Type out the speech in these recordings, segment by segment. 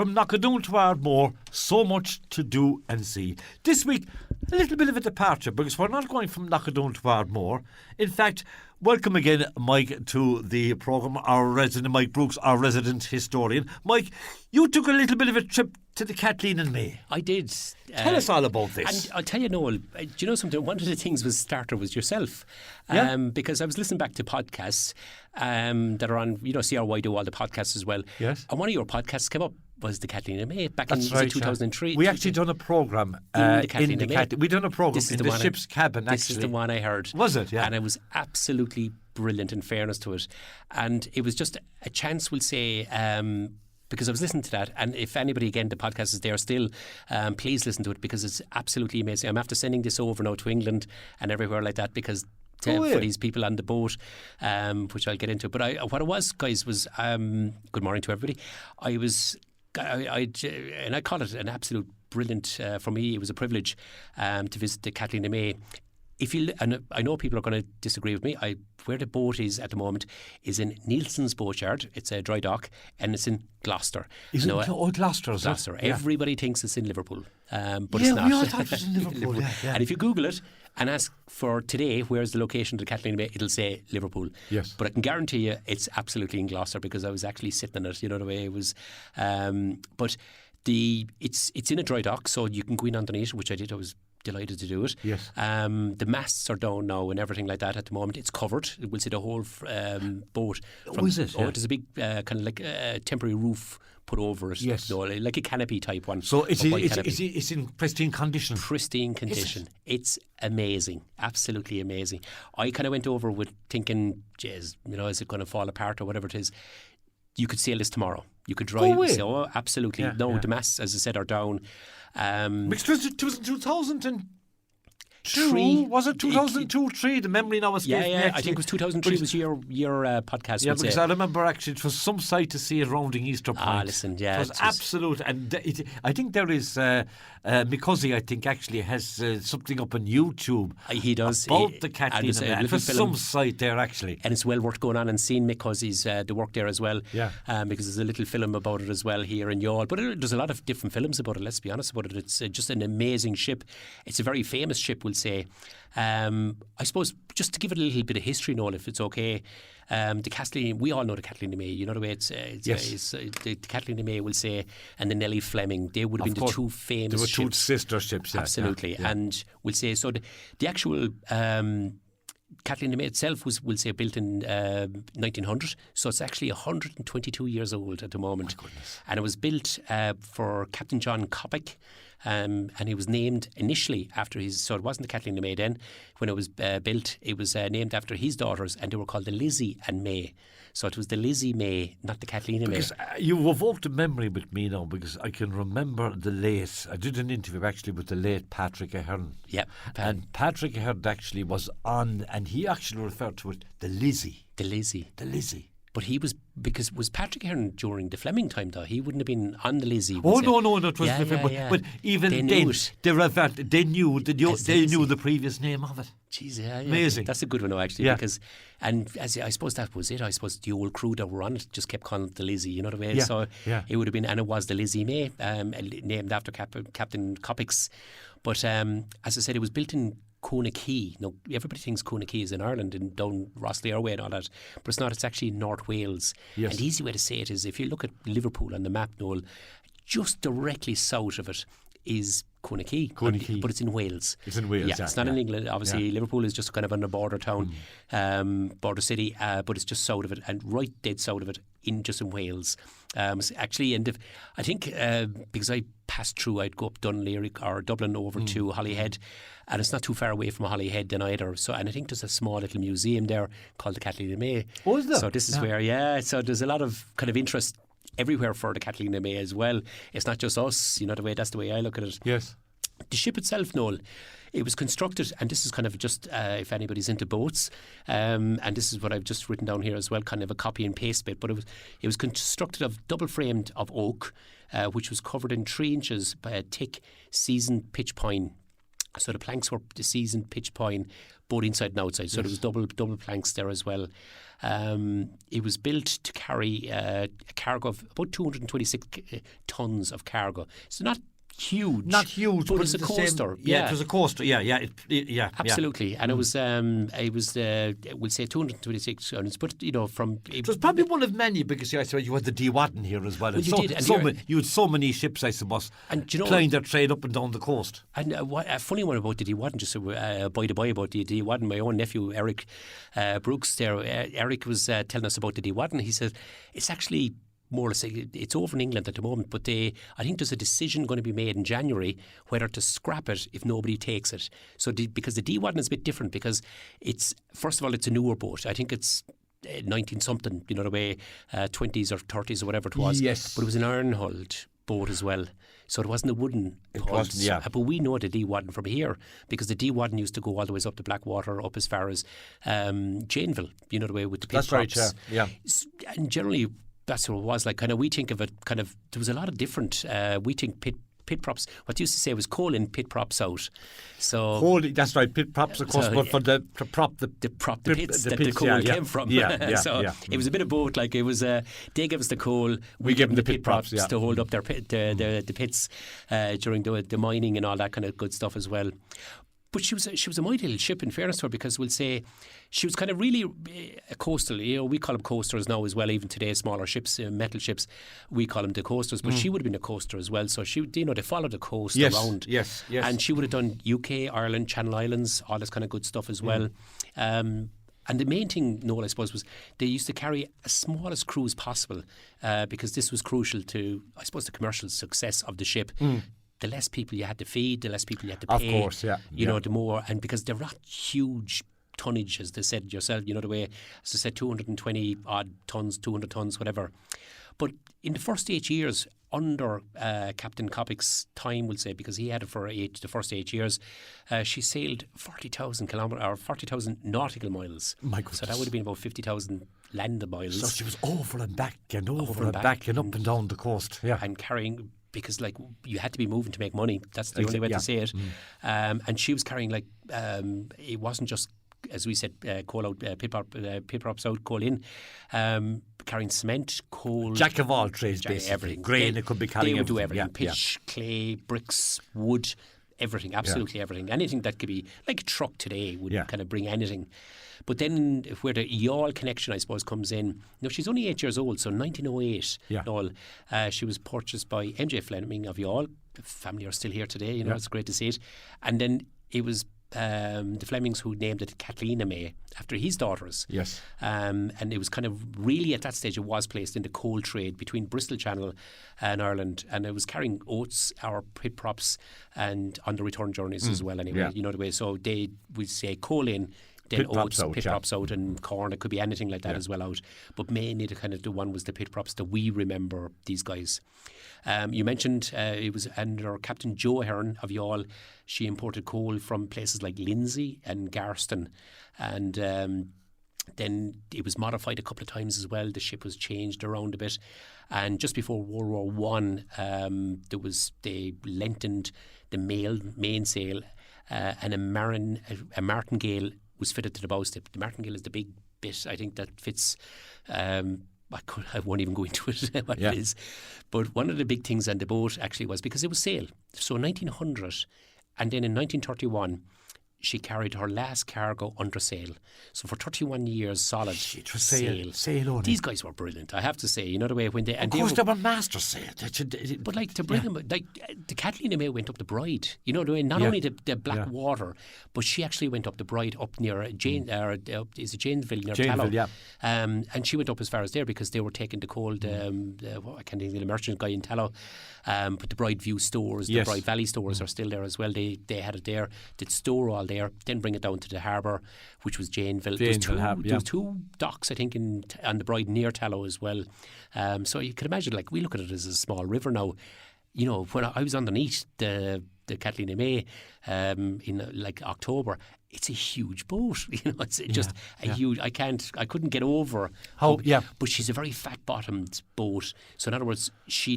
from Knockadoon to Ardmore, so much to do and see. This week, a little bit of a departure because we're not going from Knockadoon to Ardmore. In fact, welcome again, Mike, to the programme. Our resident, Mike Brooks, our resident historian. Mike, you took a little bit of a trip to the Kathleen and May. I did. Tell us all about this. And I'll tell you, Noel, do you know something? One of the things was yourself. Because I was listening back to podcasts that are on, CRY do all the podcasts as well. Yes. And one of your podcasts came up was the Kathleen and May back in 2003. We actually done a programme in the Kathleen and May. We done a programme in the ship's cabin, actually. This is the one I heard. Was it? Yeah. And it was absolutely brilliant, in fairness to it. And it was just a chance, we'll say, because I was listening to that, and if anybody, again, the podcast is there still, please listen to it because it's absolutely amazing. I'm after sending this over now to England and everywhere like that because for these people on the boat, which I'll get into. But what it was, guys, was good morning to everybody. And I call it an absolute brilliant, for me, it was a privilege to visit the Kathleen and May. And I know people are going to disagree with me. Where the boat is at the moment is in Nielsen's Boatyard. It's a dry dock, and it's in Gloucester. Gloucester? Gloucester. Yeah. Everybody thinks it's in Liverpool, but it's not. We all thought it was in Liverpool. Yeah. And if you Google it and ask for today, where's the location of the Kathleen and May, it'll say Liverpool. Yes. But I can guarantee you it's absolutely in Gloucester because I was actually sitting in it. You know the way it was. But it's in a dry dock, so you can go in underneath, which I did. I was delighted to do it. Yes. The masts are down now and everything like that at the moment. It's covered. We'll see the whole boat. Is it? Oh, there's a big kind of like temporary roof put over it. Yes. Like a canopy type one. So it's in pristine condition. Pristine condition. It's amazing. Absolutely amazing. I kind of went over with thinking, geez, is it going to fall apart or whatever it is? You could sail this tomorrow. You could drive. Oh, absolutely. Yeah, the masts, as I said, are down. Because it was in 2002, was it 2002-03? The memory now escapes me. I think it was 2003 was your podcast. Yeah, because I remember actually it was some sight to see it rounding Easter Point. Listen, yeah. It was absolute. And I think there is, Mikosi, I think, actually has something up on YouTube. He does. About the Kathleen and May. It was some sight there, actually. And it's well worth going on and seeing Mikosi's the work there as well. Yeah. Because there's a little film about it as well here in Youghal. But there's a lot of different films about it, let's be honest about it. It's just an amazing ship. It's a very famous ship, we'll say. I suppose just to give it a little bit of history, Noel, if it's okay. The Kathleen, we all know the Kathleen and May. You know the way it's the Kathleen and May, we'll say, and the Nellie Fleming. They would have been the two famous ships. They were two sister ships. Yeah, absolutely. Yeah. And we'll say, so the actual Kathleen and May itself was, we'll say, built in 1900. So it's actually 122 years old at the moment. My goodness. And it was built for Captain John Coppic. And he was named initially after so it wasn't the Kathleen and May then. When it was built, it was named after his daughters, and they were called the Lizzie and May. So it was the Lizzie May, not the Kathleen and May. Because you evoked a memory with me now, because I can remember I did an interview actually with the late Patrick Ahern. Yeah. And Patrick Ahern actually was on, and he actually referred to it, the Lizzie. The Lizzie. The Lizzie. But was Patrick Ahern during the Fleming time though? He wouldn't have been on the Lizzie. No, it was the Fleming. Yeah. But even they knew the previous name of it. Jeez, yeah. Amazing. That's a good one, actually, because, and as I suppose that was it. I suppose the old crew that were on it just kept calling it the Lizzie, you know the way. Yeah. So it would have been, and it was the Lizzie May, named after Captain Coppic's. But as I said, it was built in Communi. Now, everybody thinks Communi is in Ireland and down Rosslare Way and all that, but it's not. It's actually in North Wales. Yes. And the easy way to say it is, if you look at Liverpool on the map, Noel, just directly south of it is Communi, but it's in Wales. It's in Wales, it's not in England. Obviously, Liverpool is just kind of on a border town, border city, but it's just south of it, and right dead south of it, in Wales. Actually, I think because I passed through, I'd go up Dunleary or Dublin over to Holyhead, and it's not too far away from Holyhead then either. So, and I think there's a small little museum there called the Kathleen and May. Oh, is there? So this is where, so there's a lot of kind of interest everywhere for the Kathleen and May as well. It's not just us, that's the way I look at it. Yes. The ship itself, Noel, it was constructed, and this is kind of just if anybody's into boats, and this is what I've just written down here as well, kind of a copy and paste bit, but it was constructed of double framed of oak, which was covered in 3 inches by a thick seasoned pitch pine. So the planks were the seasoned pitch pine, both inside and outside. So there was double planks there as well. It was built to carry a cargo of about 226 tons of cargo. So not huge. Not huge, but but it's a the coaster. Same, yeah, it was a coaster. Yeah, Absolutely. And it was we'll say 226 tons, but from it was probably one of many, because I suppose you had the Dewadden here as well. Well, you did, and you had so many ships, I suppose, and plying their trade up and down the coast. And a funny one about the Dewadden, just by the by about the Dewadden, my own nephew Eric Brooks there, Eric was telling us about the Dewadden. He said it's actually more or less, it's over in England at the moment, but I think there's a decision going to be made in January whether to scrap it if nobody takes it. So because the Dewadden is a bit different, because it's, first of all, it's a newer boat. I think it's 19-something, the way 20s or 30s or whatever it was. Yes. But it was an iron-hulled boat as well. So it wasn't a wooden hull. But we know the Dewadden from here, because the Dewadden used to go all the way up to Blackwater, up as far as Janeville, the way with the pit That's props. right, yeah. And generally, that's what it was like. Kind of, we think of it there was a lot of different, we think pit props, what they used to say was coal in, pit props out. So that's right, pit props, of course, but for to prop the pits that the coal came from. It was a bit of both. Like, it was they give us the coal, we give them the pit props to hold up their the pits during the mining and all that kind of good stuff as well. But she was a mighty little ship, in fairness to her, because we'll say she was kind of really a coastal. We call them coasters now as well. Even today, smaller ships, metal ships, we call them the coasters. But she would have been a coaster as well. So she, they followed the coast around. Yes. And she would have done UK, Ireland, Channel Islands, all this kind of good stuff as well. And the main thing, Noel, I suppose, was they used to carry as small as crew as possible, because this was crucial to, I suppose, the commercial success of the ship. The less people you had to feed, the less people you had to pay. Of course, the more, and because they're not huge tonnage, as they said yourself, the way, as I said, 220 odd tons, 200 tons, whatever. But in the first 8 years, under Captain Coppick's time, we'll say, because he had it for the first 8 years, she sailed 40,000 kilometres, or 40,000 nautical miles. My goodness. So that would have been about 50,000 land miles. So she was over and back and back and up and down the coast. Yeah. And carrying, because you had to be moving to make money. That's the only way to say it. And she was carrying it wasn't just, as we said, coal out, pit props out, coal in, carrying cement, coal. Jack of all trades, basically. Everything. Grain, it could be carrying. They would do everything. Pitch, clay, bricks, wood, everything, absolutely everything. Anything that could be, like a truck today would kind of bring anything. But then where the Youghal connection, I suppose, comes in. She's only 8 years old, so 1908, Noel, she was purchased by MJ Fleming of Youghal. The family are still here today, it's great to see it. And then it was the Flemings who named it Kathleen and May after his daughters. Yes. And it was kind of really, at that stage, it was placed in the coal trade between Bristol Channel and Ireland, and it was carrying oats, our pit props, and on the return journeys as well anyway, the way. So they would say coal in, then oats, pit props out, and corn. It could be anything like that as well out. But mainly the one was the pit props that we remember these guys. You mentioned it was under Captain Joe Hearn of Youghal. She imported coal from places like Lindsay and Garston, and then it was modified a couple of times as well. The ship was changed around a bit, and just before World War One, they lengthened the mainsail, and a martingale was fitted to the bowsprit. The martingale is the big bit, I think, that fits. I won't even go into it, what it is. But one of the big things on the boat actually was because it was sail. So 1900, and then in 1931, she carried her last cargo under sail. So for 31 years solid, it was sail only. These guys were brilliant, I have to say. The way when they... Of course, they were master sail. But to bring them... the Kathleen and May went up the Bride. The way, not only the Blackwater, but she actually went up the Bride up near is it Janesville, near Tallow? And she went up as far as there because they were taking the coal, I can't think of the merchant guy in Tallow. But the Bride View stores, the Bride Valley stores are still there as well. They had it there. They'd store all there, then bring it down to the harbour, which was Janeville. There was two docks, I think, on the Bride near Tallow as well. So you can imagine, we look at it as a small river now. When I was underneath the Kathleen and May in October, it's a huge boat. It's just a huge. I couldn't get over how. But she's a very fat-bottomed boat. So in other words, she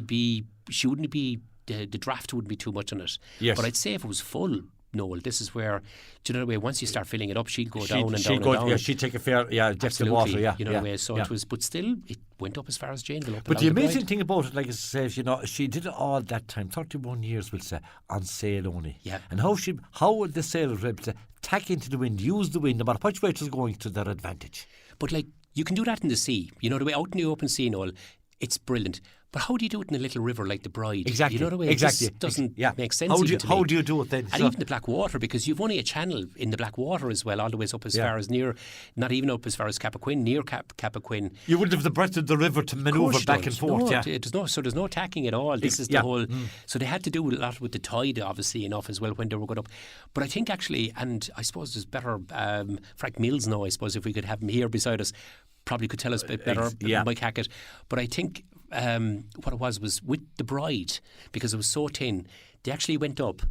wouldn't be. The draft wouldn't be too much on it. Yes. But I'd say if it was full, Noel, this is where, do you know the way, once you start filling it up, she'd go down and she'd down and down. Yeah, she'd take a fair, depth of water, You know the way, so it was, but still, it went up as far as Janeville. But the amazing thing about it, like it says, she did it all that time, 31 years, we'll say, on sail only. Yeah. And how would the sailors were able to tack into the wind, use the wind, no matter which way it was going, to their advantage. But like, you can do that in the sea. You know the way, out in the open sea, Noel, it's brilliant. But how do you do it in a little river like the Bride? Exactly. You know the way, exactly. It just doesn't make sense. How do you do it then? And even the Black Water, because you've only a channel in the Black Water as well, all the way up as far as not even up as far as Cappoquin, near Cappoquin. You wouldn't have the breadth of the river to manoeuvre back and forth. There's no tacking at all. This is the whole. So they had to do a lot with the tide, obviously, enough as well when they were going up. But I think actually, and I suppose there's better. Frank Mills now, I suppose, if we could have him here beside us, probably could tell us a bit better, Mike Hackett. But I think what it was with the Bride, because it was so thin, they actually went up,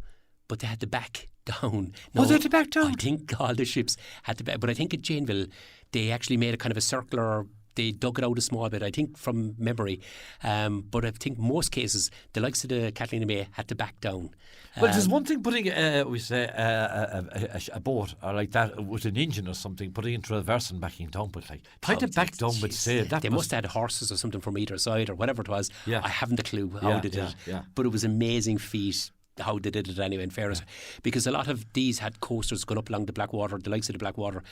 but they had to back down. No, they had to back down? I think all the ships had to back. But I think at Janeville, they actually made a kind of a circular. They dug it out a small bit, I think, from memory. But I think most cases, the likes of the Kathleen and May had to back down. Well, there's one thing putting, we say, a boat or like that with an engine or something, putting into reverse and backing down. But like, trying to back down with sail, they must have had horses or something from either side or whatever it was. Yeah. I haven't a clue how they did it. Yeah. But it was an amazing feat how they did it anyway, in fairness, because a lot of these had coasters going up along the Blackwater, the likes of the Blackwater,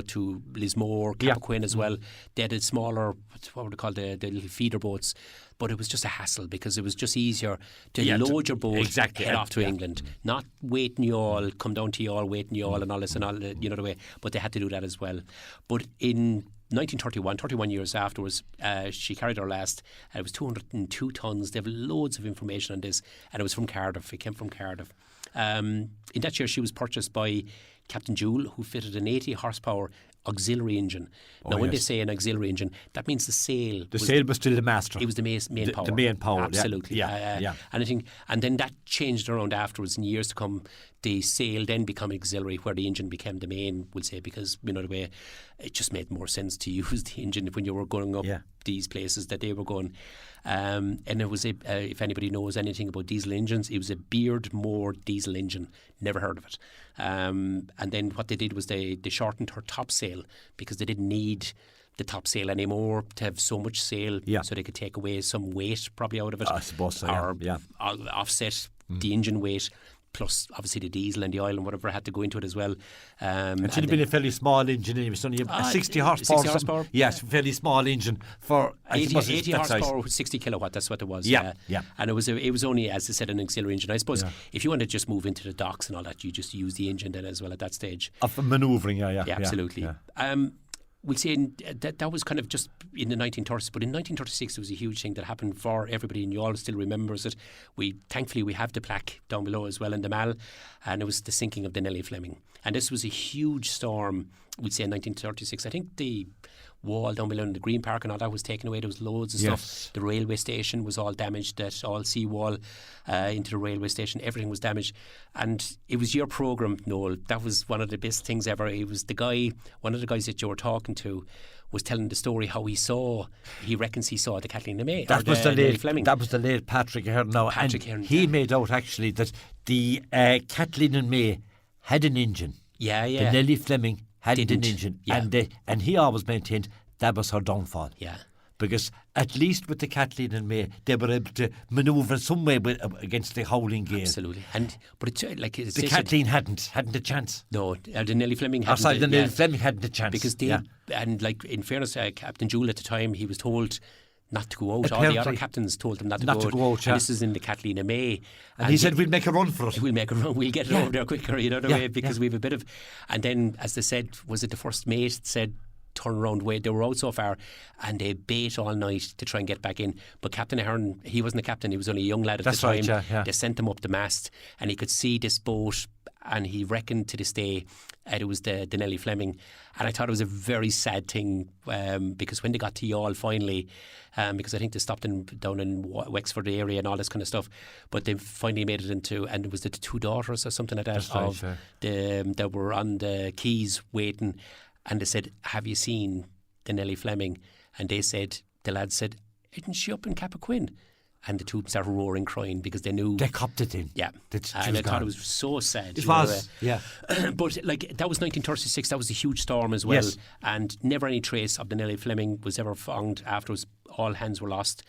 to Lismore, Cappoquin as well. They had smaller, what were they called, the little feeder boats, but it was just a hassle because it was just easier to load your boat, head off to England, not wait in Youghal, come down to Youghal, wait in Youghal and all this and all, the way, but they had to do that as well. But in 1931, 31 years afterwards, she carried her last. It was 202 tonnes. They have loads of information on this, and it was from Cardiff. It came from Cardiff. In that year, she was purchased by Captain Youghal, who fitted an 80 horsepower auxiliary engine. Now, when they say an auxiliary engine, that means the sail. The sail was still the master. It was the main power. The main power, absolutely. Yeah. And then that changed around afterwards. In years to come, the sail then became auxiliary, where the engine became the main, we'll say, because, the way it just made more sense to use the engine when you were going up these places that they were going. And it was, if anybody knows anything about diesel engines, it was a Beardmore diesel engine. Never heard of it. And then what they did was they shortened her topsail because they didn't need the topsail anymore to have so much sail, so they could take away some weight probably out of it. I suppose so, or offset the engine weight. Plus, obviously, the diesel and the oil and whatever had to go into it as well. It should have been a fairly small engine. It was only a 60 horsepower. 60 horsepower? Yes, fairly small engine for 80 horsepower with 60 kilowatt. That's what it was. Yeah. And it was only, as I said, an auxiliary engine. I suppose if you want to just move into the docks and all that, you just use the engine then as well at that stage. Of manoeuvring, Yeah, absolutely. We'll say that was kind of just in the 1930s, but in 1936 there was a huge thing that happened for everybody, and Youghal still remembers it. Thankfully we have the plaque down below as well in the Mall, and it was the sinking of the Nellie Fleming. And this was a huge storm, we'd say in 1936. I think the wall down below in the Green Park and all that was taken away. There was loads of stuff. The railway station was all damaged, that all seawall into the railway station, everything was damaged. And it was your programme, Noel. That was one of the best things ever. It was one of the guys that you were talking to was telling the story how he reckons he saw the Kathleen and May. That was the late Patrick Ahern now. He made out actually that the Kathleen and May had an engine. Yeah. The Nellie Fleming hadn't an engine. Yeah. And he always maintained that was her downfall. Yeah. Because at least with the Kathleen and May, they were able to manoeuvre in some way against the howling gale. Absolutely. But it's like the Kathleen hadn't a chance. No, the Nellie Fleming hadn't. The Nellie Fleming hadn't a chance. Because and like in fairness, Captain Youghal at the time, he was told not to go out. All the other captains told him not to go out. And this is in the Kathleen and May. And he said, we'll make a run for it. We'll make a run. We'll get it over there quicker, way, because we have a bit of... And then, as they said, was it the first mate said, turn around way. They were out so far and they bait all night to try and get back in. But Captain Ahern, he wasn't a captain, he was only a young lad at the time. Right, yeah. They sent him up the mast and he could see this boat, and he reckoned to this day it was the Nellie Fleming. And I thought it was a very sad thing because when they got to Youghal finally, because I think they stopped down in Wexford area and all this kind of stuff, but they finally made it into, and it was the two daughters or something like that that were on the quays waiting, and they said, have you seen the Nellie Fleming? And the lad said, isn't she up in Cappoquin? and the two started roaring, crying because they knew They copped it in. Yeah, That and she was I thought gone. it was so sad. It you know, was, yeah. but like that was 1936. That was a huge storm as well, Yes. and never any trace of the Nellie Fleming was ever found. Afterwards, all hands were lost.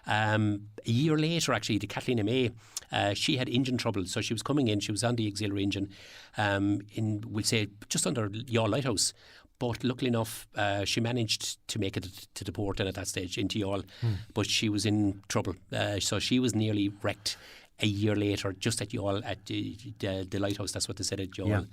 A year later, actually, the Kathleen and May, she had engine trouble, so she was coming in. She was on the auxiliary engine, in we'll say just under Youghal Lighthouse. But luckily enough, she managed to make it to the port and at that stage into Youghal, but she was in trouble. So she was nearly wrecked a year later, just at Youghal, at the lighthouse. That's what they said at Youghal.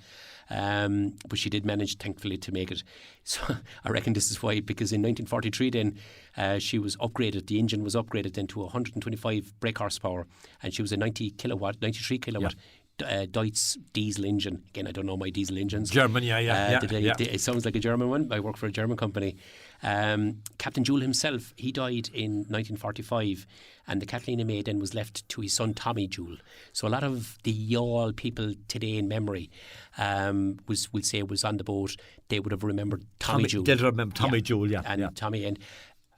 But she did manage, thankfully, to make it. So I reckon this is why, because in 1943 then she was upgraded. The engine was upgraded then to 125 brake horsepower, and she was a 93 kilowatt. Deutz diesel engine. Again, I don't know my diesel engines. German, yeah. It sounds like a German one. I work for a German company. Captain Youghal himself, he died in 1945, and the Kathleen and May then was left to his son Tommy Youghal. So a lot of the Youghal people today in memory was on the boat. They would have remembered Tommy Youghal. They'd remember Tommy Youghal, yeah. And Tommy, and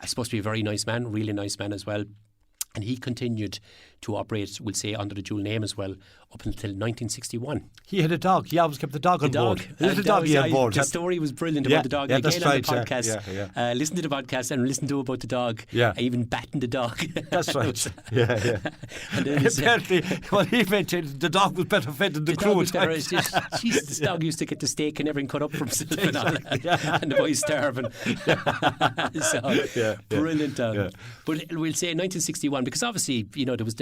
supposed to be a very nice man, really nice man as well. And he continued to operate, we'll say, under the Youghal name as well, up until 1961. He had a dog. He always kept the dog on board. The little dog he had on board. The story was brilliant about the dog. Yeah, Again, that's right. on the podcast, listen to the podcast and listen to about the dog. Yeah. Even batting the dog. That's right. Yeah. And then apparently, well, he mentioned the dog was better fed than the crew. Jesus, this dog used to get the steak and everything cut up from himself and all that. And the boy's starving. Brilliant dog. Yeah. But we'll say 1961, because obviously, there was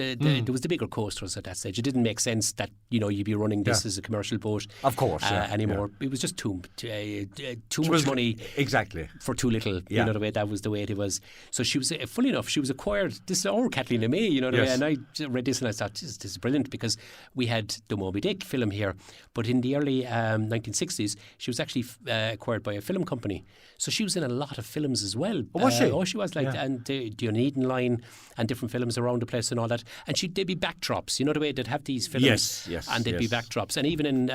the bigger coasters at that stage. It didn't make sense that you'd be running this as a commercial boat, of course, anymore. It was just too much money, exactly, for too little. You know, that was the way it was. So she was, funny enough, she was acquired. This is our Kathleen and May, the way. And I read this and I thought, this is brilliant, because we had the Moby Dick film here, but in the early 1960s, she was actually acquired by a film company. So she was in a lot of films as well. Oh, was she? She was, and the Eden Line and different films around the place and all that. And they'd be backdrops, the way they'd have these films. Yes. And they'd be backdrops. And even in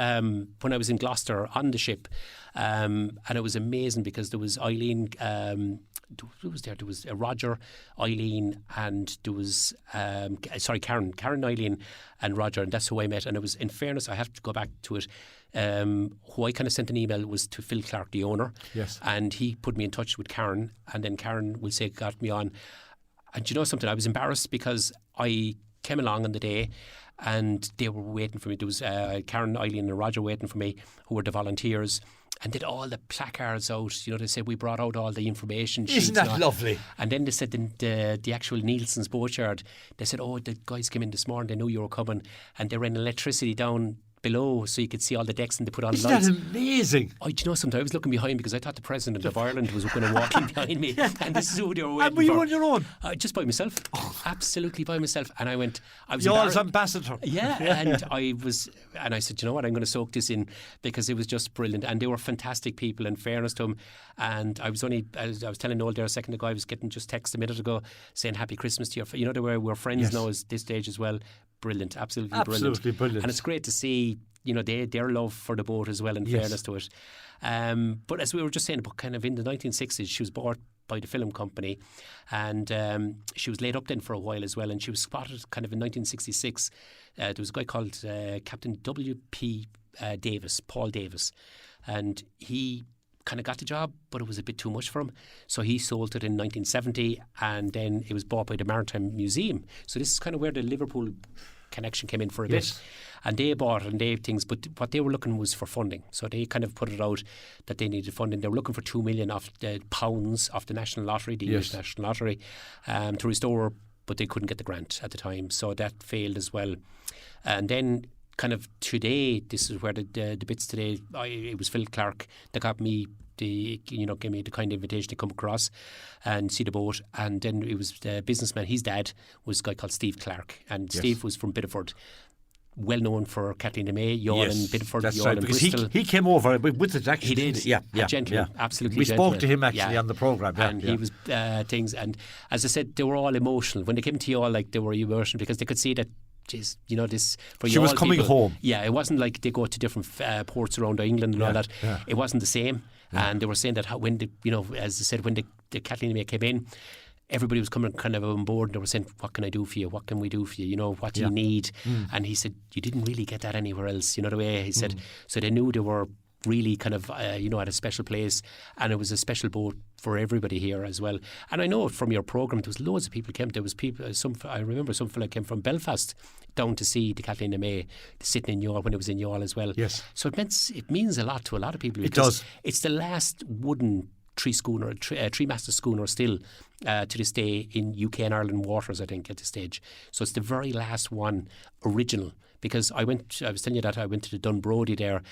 when I was in Gloucester on the ship, and it was amazing because there was Eileen, who was there? There was Roger, Eileen, and there was, Karen, Eileen and Roger, and that's who I met. And it was, in fairness, I have to go back to it, who I kind of sent an email was to Phil Clark, the owner. Yes. And he put me in touch with Karen, and then Karen, we'll say, got me on. And you know something? I was embarrassed because I came along on the day and they were waiting for me. There was Karen, Eileen and Roger waiting for me, who were the volunteers, and did all the placards out. They said we brought out all the information sheets. Isn't that lovely? And then they said the actual Nielsen's boatyard, they said, the guys came in this morning, they knew you were coming, and they ran electricity down below so you could see all the decks, and they put on lights. Isn't that amazing? Do you know something? I was looking behind because I thought the President of Ireland was going to walk in behind me, and this is who they were waiting and were you for. on your own? Just by myself. Absolutely by myself. And I was Youghal ambassador. Yeah, and I said, you know what, I'm going to soak this in, because it was just brilliant, and they were fantastic people, in fairness to them. And I was telling Noel there a second ago, I was getting just text a minute ago saying Happy Christmas to you. We're friends now at this stage as well. Brilliant, absolutely brilliant. And it's great to see, their love for the boat as well, in fairness to it. But as we were just saying, about kind of in the 1960s, she was bought by the film company, and she was laid up then for a while as well, and she was spotted kind of in 1966. There was a guy called Captain W.P. Davis, Paul Davis, and he kind of got the job, but it was a bit too much for him, so he sold it in 1970, and then it was bought by the Maritime Museum. So this is kind of where the Liverpool connection came in for a bit, and they bought and they things, but what they were looking was for funding. So they kind of put it out that they needed funding. They were looking for £2 million off the pounds off the National Lottery, the English National Lottery, to restore, but they couldn't get the grant at the time, so that failed as well. And then kind of today, this is where the bits today, it was Phil Clark that got me gave me the kind of invitation to come across and see the boat. And then it was the businessman, his dad was a guy called Steve Clark, and Steve was from Bideford, well known for Kathleen and May, Youghal and Bideford, Youghal and Bristol. He came over with it actually. He did, a gentleman, absolutely. We gentleman. spoke to him actually on the programme, and he was things. And as I said, they were all emotional when they came to Youghal. They were emotional because they could see that. This for she was coming people, home. Yeah, it wasn't like they go to different ports around England and all that. Yeah. It wasn't the same. And they were saying that when as I said, when the Kathleen and May came in, everybody was coming kind of on board and they were saying, what can I do for you? What can we do for you? You know, what do you need? And he said, you didn't really get that anywhere else. You know the way he said. So they knew they were really kind of, you know, at a special place, and it was a special boat for everybody here as well. And I know from your programme, there was loads of people came. There was people, I remember some fella came from Belfast down to see the Kathleen and May sitting in Youghal when it was in Youghal as well. Yes. So it means a lot to a lot of people. It does. It's the last wooden three-masted schooner still to this day in UK and Ireland waters, I think, at this stage. So it's the very last one original. Because I was telling you that I went to the Dunbrody there,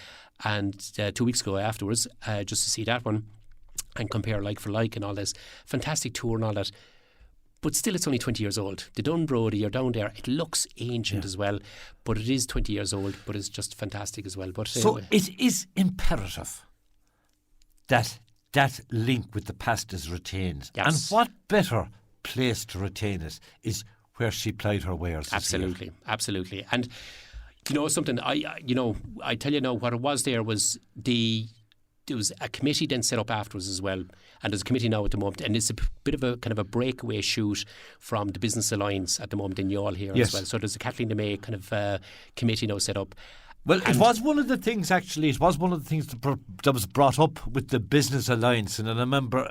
and 2 weeks ago afterwards, just to see that one and compare like for like and all this. Fantastic tour and all that. But still, it's only 20 years old. The Dunbrody, you're down there, it looks ancient as well, but it is 20 years old, but it's just fantastic as well. But so it is imperative that that link with the past is retained. Yes. And what better place to retain it is where she plied her wares. Absolutely, absolutely. And you know something, I tell you now, what it was there was there was a committee then set up afterwards as well, and there's a committee now at the moment, and it's a bit of a kind of a breakaway shoot from the Business Alliance at the moment in Youghal here as well. So there's a Kathleen and May kind of committee now set up. Well, it was one of the things, actually, that was brought up with the Business Alliance. And I remember,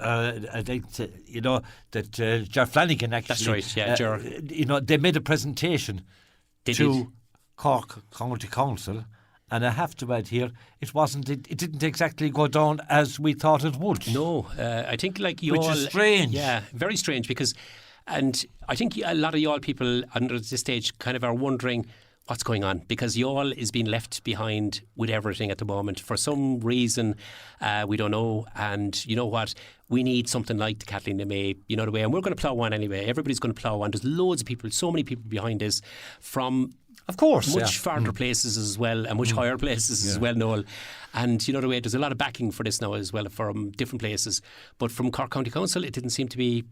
that Ger Flanagan actually... That's right, yeah, Ger. They made a presentation to Cork County Council. And I have to add here, it didn't exactly go down as we thought it would. No, I think like Youghal... Which is strange. Yeah, very strange, because... And I think a lot of Youghal people under this stage kind of are wondering... what's going on, because Youghal is being left behind with everything at the moment for some reason we don't know. And you know what, we need something like the Kathleen and May, you know the way, and we're going to plough on anyway. Everybody's going to plough on. There's loads of people, so many people behind this from of course much farther places as well, and much higher places as well, Noel. And you know the way, there's a lot of backing for this now as well from different places, but from Cork County Council it didn't seem to be,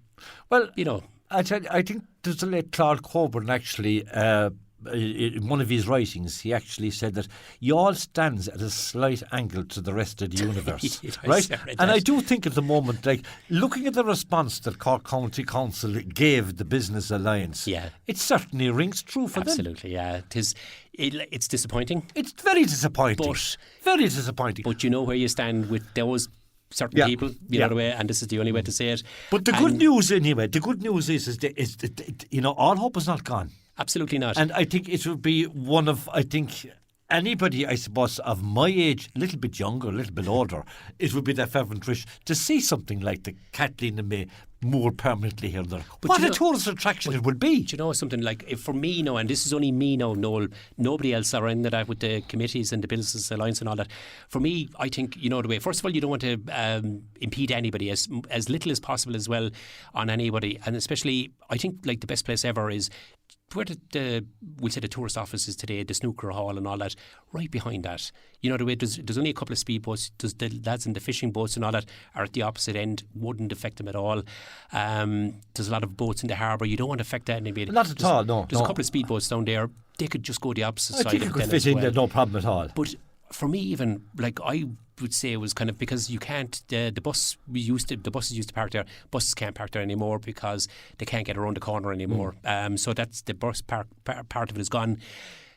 well, you know. I think there's a late Claude Coburn actually in one of his writings, he actually said that Youghal stands at a slight angle to the rest of the universe, right? And I do think at the moment, like looking at the response that Cork County Council gave the Business Alliance, it certainly rings true for them. Absolutely, yeah. It's disappointing. It's very disappointing. Very disappointing. But you know where you stand with those certain people, you know the way, and this is the only way to say it. But the good news anyway, the good news is that, all hope is not gone. Absolutely not. And I think it would be anybody, I suppose, of my age, a little bit younger, a little bit older, it would be their fervent wish to see something like the Kathleen and May more permanently here. What a tourist attraction it would be. Do you know something, like if for me now, and this is only me now, Noel, nobody else are in that with the committees and the Business Alliance and all that. For me, I think, you know the way, first of all, you don't want to impede anybody as little as possible as well on anybody. And especially, I think like the best place ever is where we'll say the tourist office is today, the snooker hall and all that, right behind that. You know the way, there's only a couple of speedboats. There's the lads in the fishing boats and all that are at the opposite end, wouldn't affect them at all. There's a lot of boats in the harbour. You don't want to affect anybody. Not at all, no. There's a couple of speedboats down there. They could just go the opposite side. I think it could fit in there, no problem at all. But for me, even like I would say, it was kind of because you can't. The buses used to park there. Buses can't park there anymore because they can't get around the corner anymore. So that's the bus part of it is gone.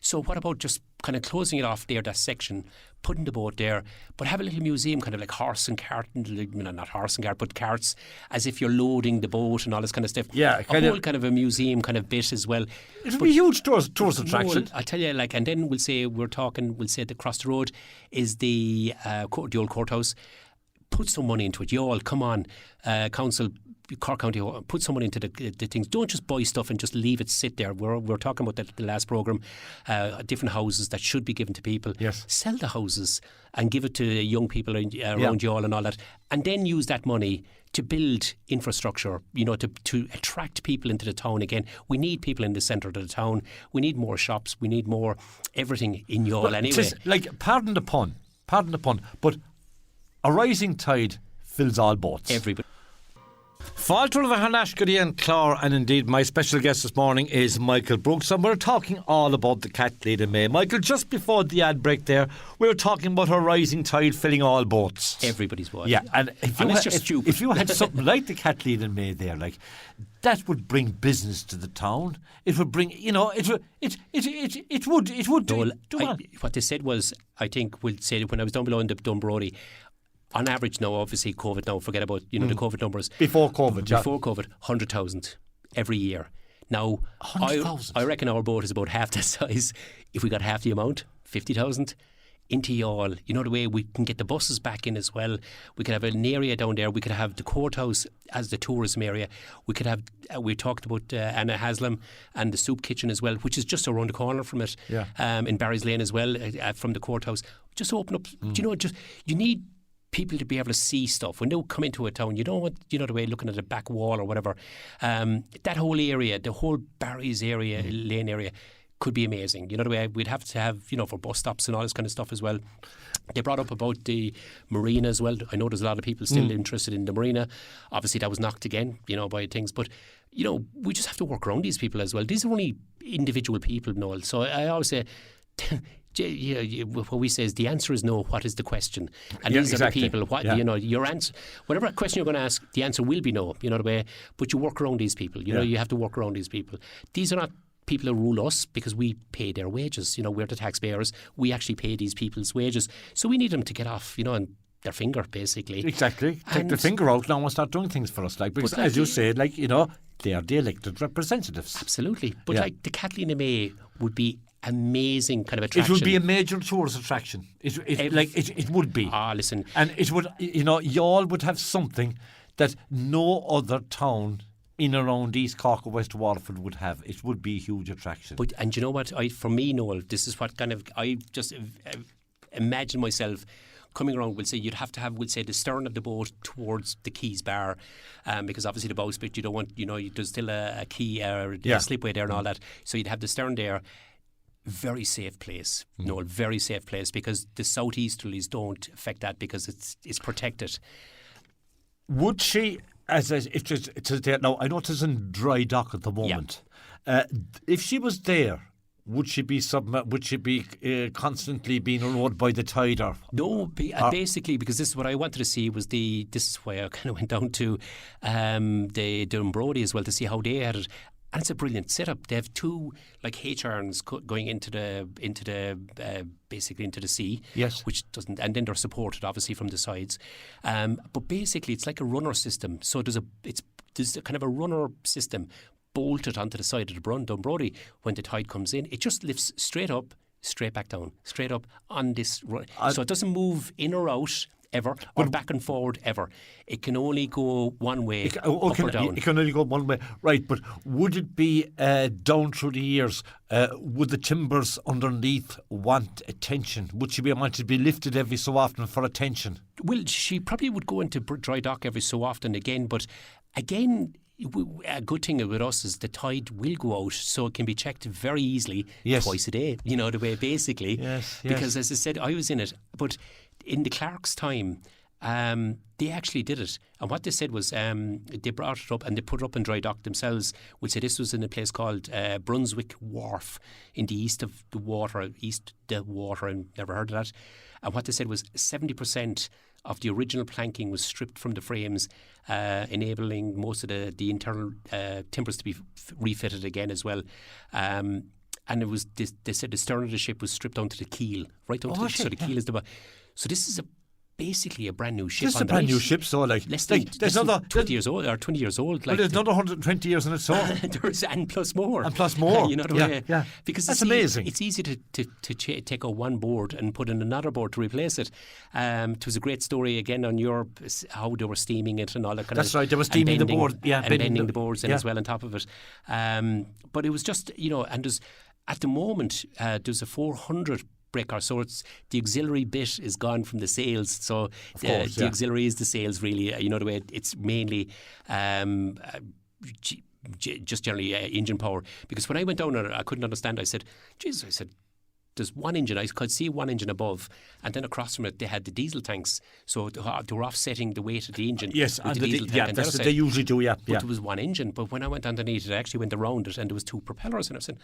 So what about just kind of closing it off there, that section, putting the boat there, but have a little museum, kind of like horse and cart, not horse and cart, but carts, as if you're loading the boat and all this kind of stuff. Yeah, kind of a museum kind of bit as well. It'll be a huge tourist attraction. I'll tell you, like, and then we'll say that across the road is the old courthouse. Put some money into it. Youghal, come on, council. Cork County, put someone into the things. Don't just buy stuff and just leave it sit there. We're talking about the last programme, different houses that should be given to people. Yes. Sell the houses and give it to young people around Youghal and all that, and then use that money to build infrastructure, to attract people into the town again. We need people in the centre of the town. We need more shops. We need more everything in Youghal anyway. Like, pardon the pun, but a rising tide fills all boats. Everybody. Falter of Hanashkari and Clore, and indeed my special guest this morning is Michael Brooks, and we're talking all about the Kathleen and May. Michael, just before the ad break there, we were talking about a rising tide filling all boats. Everybody's boat. Yeah, and if you had something like the Kathleen and May there, like that would bring business to the town. It would bring, it would. What they said was, I think, we'll say when I was down below in the Dunbrody, on average now, obviously COVID now, forget about the COVID numbers. Before COVID, Before COVID, 100,000 every year. Now, I reckon our boat is about half that size. If we got half the amount, 50,000, into Youghal, the way we can get the buses back in as well. We could have an area down there. We could have the courthouse as the tourism area. We could have, we talked about Anna Haslam and the soup kitchen as well, which is just around the corner from it, in Barry's Lane as well, from the courthouse. Just open up, you need people to be able to see stuff. When they come into a town, you don't want, the way looking at a back wall or whatever. That whole area, the whole Barry's area, Lane area, could be amazing. The way we'd have to have, for bus stops and all this kind of stuff as well. They brought up about the marina as well. I know there's a lot of people still interested in the marina. Obviously, that was knocked again, by things. But, we just have to work around these people as well. These are only individual people, Noel. So I always say, what we say is the answer is no. What is the question? And these are the people. Your answer, whatever question you're going to ask, the answer will be no. The way. But you work around these people. You have to work around these people. These are not people who rule us because we pay their wages. We're the taxpayers. We actually pay these people's wages. So we need them to get off. And their finger, basically. Exactly. Take the finger out now and start doing things for us. Because as you said, they are the elected representatives. Absolutely. But the Kathleen and May would be amazing kind of attraction. It would be a major tourist attraction. It would be. Listen. And it would, Youghal would have something that no other town in around East Cork or West Waterford would have. It would be a huge attraction. And you know what? For me, Noel, this is what kind of I just imagine myself coming around. We'll say you'd have to have, we'll say, the stern of the boat towards the Keys Bar, because obviously the bowsprit, you don't want, there's still a key or a slipway there and all that. So you'd have the stern there. Very safe place, Noel. Very safe place, because the southeasterlies don't affect that because it's protected. Would she, now I know it's in dry dock at the moment. If she was there, would she be constantly being rowed by the tide? No, basically, because this is what I wanted to see. This is why I kind of went down to the Dunbrody as well to see how they had it. And it's a brilliant setup. They have two H-irons going into the basically into the sea. Yes. Which doesn't, and then they're supported obviously from the sides. But basically, it's like a runner system. So there's a kind of a runner system bolted onto the side of the Dunbrody. When the tide comes in, it just lifts straight up, straight back down, straight up on this run. So it doesn't move in or out ever, or back and forward ever. It can only go one way, up or down. It can only go one way, right? But would it be down through the years? Would the timbers underneath want attention? Would she be wanted to be lifted every so often for attention? Well, she probably would go into dry dock every so often again, but again, a good thing with us is the tide will go out, so it can be checked very easily twice a day, the way basically. Yes. Because as I said, I was in it, but in the Clark's time, they actually did it. And what they said was they brought it up and they put it up in dry dock themselves. We'll say this was in a place called Brunswick Wharf in the east of the water, I've never heard of that. And what they said was 70% of the original planking was stripped from the frames, enabling most of the internal timbers to be refitted again as well. And it was they said the stern of the ship was stripped onto the keel, right down to the, so the keel is the. So this is basically a brand new ship. This is a brand new ship, so less than 20 years old, or 20 years old. Well, there's another 120 years in it, so and plus more. And plus more. Yeah. Because that's amazing. It's easy to take out one board and put in another board to replace it. It was a great story again on how they were steaming it and all that kind of. That's right. They were steaming the board, and bending the boards in as well on top of it. But it was just and there's at the moment there's a 400 breaker, so it's the auxiliary bit is gone from the sails, so the auxiliary is the sails really, the way it's mainly just generally engine power. Because when I went down there, I couldn't understand. I said, Jesus, there's one engine. I could see one engine above, and then across from it they had the diesel tanks. So they were offsetting the weight of the engine. Yes, with and the diesel tank. that's what they usually do. Yeah, but there was one engine. But when I went underneath it, I actually went around it, and there was two propellers. And I was saying,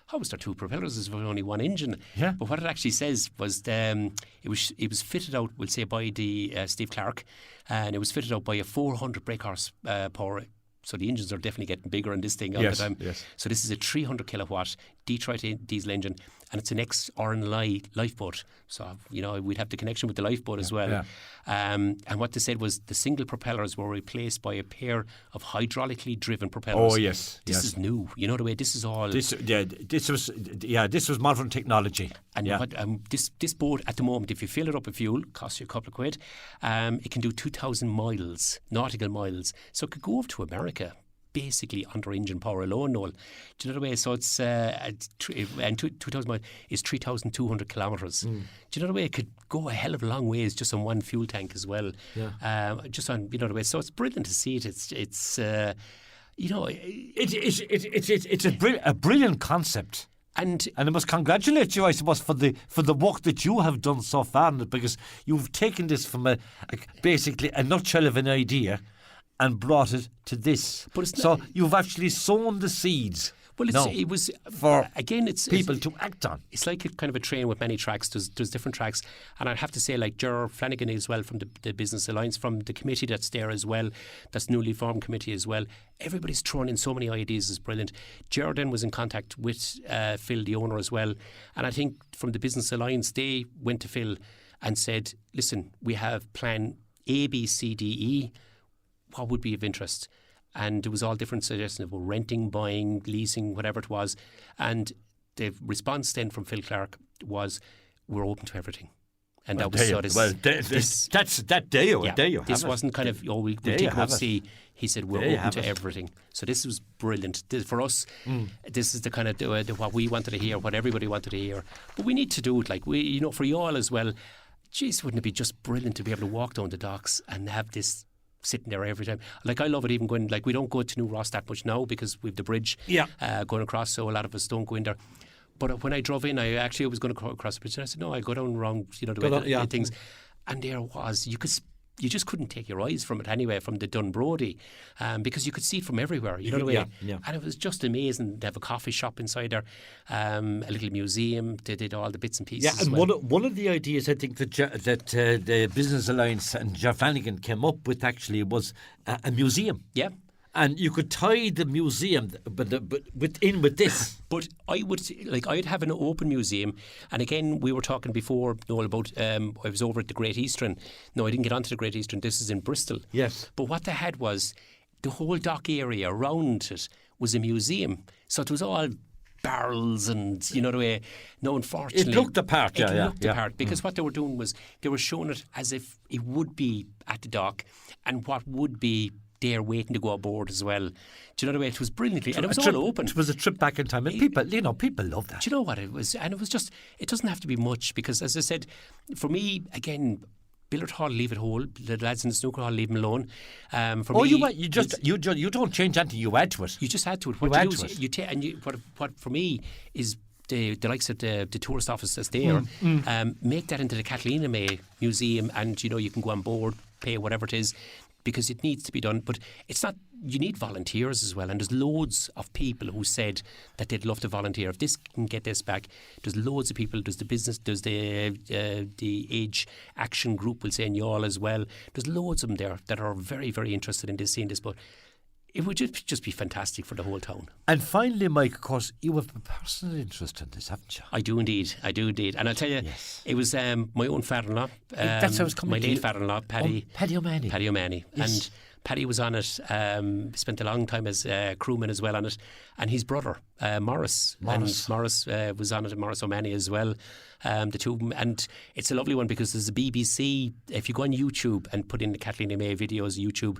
how was there two propellers? There's only one engine. Yeah. But what it actually says was it was fitted out, we'll say, by the Steve Clark, and it was fitted out by a 400 brake horse power. So the engines are definitely getting bigger in this thing all the time. Yes. So this is a 300 kilowatt Detroit diesel engine, and it's an ex-RNLI lifeboat. So, we'd have the connection with the lifeboat as well. Yeah. And what they said was the single propellers were replaced by a pair of hydraulically driven propellers. Oh, yes. This is new. You know the way this is all... This was modern technology. And this boat at the moment, if you fill it up with fuel, costs you a couple of quid, it can do 2,000 miles, nautical miles. So it could go up to America, basically under engine power alone, Noel. Do you know the way? So it's 2,000 miles is 3,200 kilometres. Do you know the way? It could go a hell of a long ways just on one fuel tank as well. Yeah. Just on, the way. So it's brilliant to see it. It's a brilliant concept. And I must congratulate you, I suppose, for the work that you have done so far, because you've taken this from basically a nutshell of an idea and brought it to this. So you've actually sown the seeds. Well, it was for people to act on. It's like a kind of a train with many tracks. There's different tracks, and I'd have to say, like Ger Flanagan as well from the Business Alliance, from the committee that's there as well, that's newly formed committee as well. Everybody's thrown in so many ideas. Is brilliant. Ger then was in contact with Phil, the owner, as well, and I think from the Business Alliance they went to Phil and said, "Listen, we have plan A, B, C, D, E. What would be of interest?" And there was all different suggestions about renting, buying, leasing, whatever it was. And the response then from Phil Clark was, "We're open to everything." And that was that's that day or day you have this it. wasn't kind of, we'll take it out, see. He said, "We're open to everything." So this was brilliant. For us, this is the kind of what we wanted to hear, what everybody wanted to hear. But we need to do it, like we, for you all as well. Geez, wouldn't it be just brilliant to be able to walk down the docks and have this sitting there every time? Like, I love it even going, like, we don't go to New Ross that much now because we've the bridge going across, so a lot of us don't go in there. But when I drove in, I was going to go across the bridge, and I said, no, I go down around, the way things. And there was, you just couldn't take your eyes from it anyway, from the Dunbrody, because you could see it from everywhere, the way. Yeah. And it was just amazing. They have a coffee shop inside there, a little museum. They did all the bits and pieces. Yeah, and one of the ideas I think that the Business Alliance and Ger Flanagan came up with actually was a museum. Yeah. And you could tie the museum, but with this. But I'd have an open museum. And again, we were talking before, Noel, about I was over at the Great Eastern. No, I didn't get onto the Great Eastern. This is in Bristol. Yes. But what they had was the whole dock area around it was a museum. So it was all barrels and, the way. No, unfortunately. It looked the part, It looked the part, because what they were doing was they were showing it as if it would be at the dock and what would be there waiting to go aboard as well. Do you know the way? It was brilliantly, and it was all open. It was a trip back in time, and people love that. Do you know what it was? And it was just, it doesn't have to be much, because as I said, for me, again, billiard hall, leave it whole. The lads in the snooker hall, leave them alone. You don't change anything. You add to it. You just add to it. What for me is the likes of the tourist office that's there. Make that into the Kathleen and May museum, and you can go on board, pay whatever it is, because it needs to be done. But it's not, you need volunteers as well, and there's loads of people who said that they'd love to volunteer. If this can get this back, there's loads of people. There's the business, there's the Age Action Group, we'll say, in Youghal as well. There's loads of them there that are very, very interested in seeing this, but it would just be fantastic for the whole town. And finally, Mike, of course, you have a personal interest in this, haven't you? I do indeed. And I'll tell you, It was my own father-in-law. That's how I was coming my to late you. father-in-law, Paddy O'Mahony. Paddy O'Mahony. Yes. And Paddy was on it, spent a long time as crewman as well on it. And his brother, Morris. And Morris was on it, and Morris O'Mahony as well. The two of them. And it's a lovely one because there's a BBC, if you go on YouTube and put in the Kathleen and May videos, YouTube,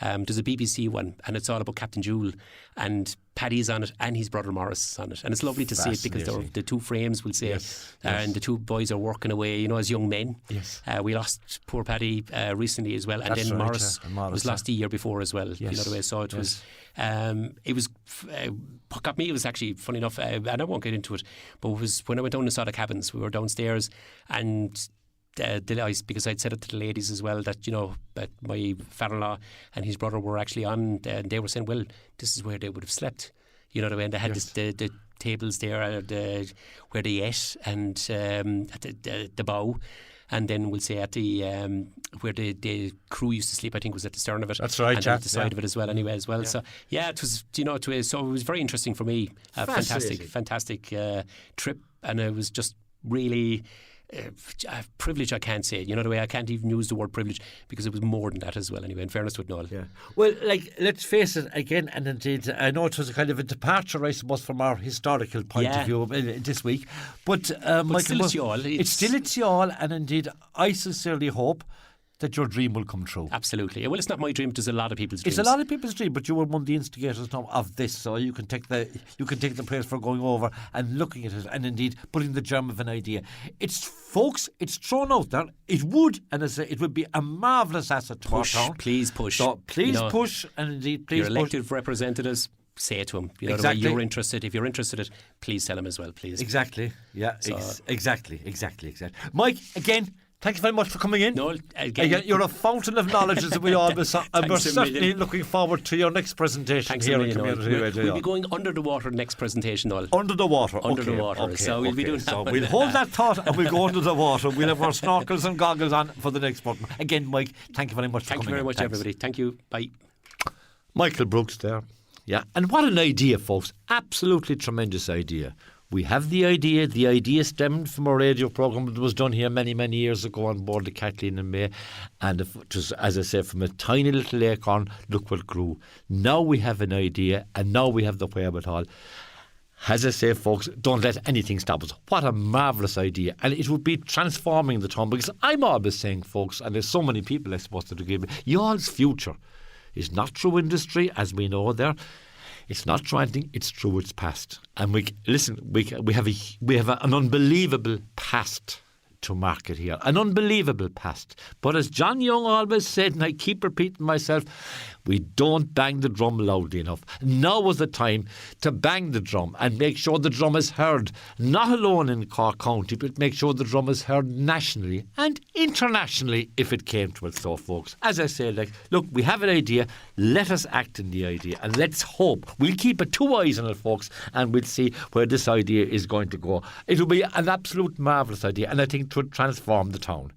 there's a BBC one, and it's all about Captain Jewel. And Paddy's on it, and his brother Morris is on it. And it's lovely to see it because the two frames, we'll say, and the two boys are working away, as young men. Yes. We lost poor Paddy recently as well, and then Morris was lost the year before as well. Yes. The way. So it was, what got me was actually funny enough, and I won't get into it, but it was when I went down and saw the cabins. We were downstairs, and because I'd said it to the ladies as well that that my father-in-law and his brother were actually on, and they were saying, well, this is where they would have slept. You know the way, and they had the tables there where they ate, and at the bow. And then we'll say at the where the crew used to sleep, I think was at the stern of it. That's right, and at the side of it as well. Anyway, as well. Yeah. So it was so it was very interesting for me. Fantastic trip, and it was just really. A privilege, I can't say. You know the way, I can't even use the word privilege because it was more than that as well. Anyway, in fairness to Noel. Yeah. Well, let's face it again, and indeed, I know it was a kind of a departure, I suppose, from our historical point of view this week. But Michael, still it's Youghal. It's still Youghal, and indeed, I sincerely hope that your dream will come true. Absolutely. Well, it's not my dream. It's a lot of people's dreams. It's a lot of people's dream, but you were one of the instigators now of this, so you can take the praise for going over and looking at it, and indeed putting the germ of an idea. It's thrown out there. It would, and as I say, it would be a marvellous asset to our town. Please push. So please push, and indeed please your elected representatives. Say it to him. You know, exactly. The way you're interested. If you're interested, please tell him as well, please. Exactly. Yeah. So, exactly. Mike, again. Thank you very much for coming in. No, again, you're a fountain of knowledge, as we always are, and we're certainly looking forward to your next presentation here on Community Radio. We'll be going under the water next presentation, Noel. Under the water. Okay, so we'll be doing that. So we'll hold that thought and we'll go under the water. We'll have our snorkels and goggles on for the next one. Again, Mike, thank you very much for coming in. Thank you very much, everybody. Thank you. Bye. Michael Brooks there. Yeah, and what an idea, folks. Absolutely tremendous idea. We have the idea. The idea stemmed from a radio programme that was done here many, many years ago on board the Kathleen and May. And it was, as I said, from a tiny little acorn, look what grew. Now we have an idea, and now we have the wherewithal. As I say, folks, don't let anything stop us. What a marvellous idea. And it would be transforming the town, because I'm always saying, folks, and there's so many people I suppose that agree, Youghall's future is not through industry, as we know there. It's not through anything, it's through its past. And we have an unbelievable past to market here. An unbelievable past. But as John Young always said, and I keep repeating myself, we don't bang the drum loudly enough. Now was the time to bang the drum and make sure the drum is heard, not alone in Cork County, but make sure the drum is heard nationally and internationally if it came to it. So, folks, as I say, look, we have an idea. Let us act in the idea, and let's hope. We'll keep two eyes on it, folks, and we'll see where this idea is going to go. It will be an absolute marvellous idea, and I think it would transform the town.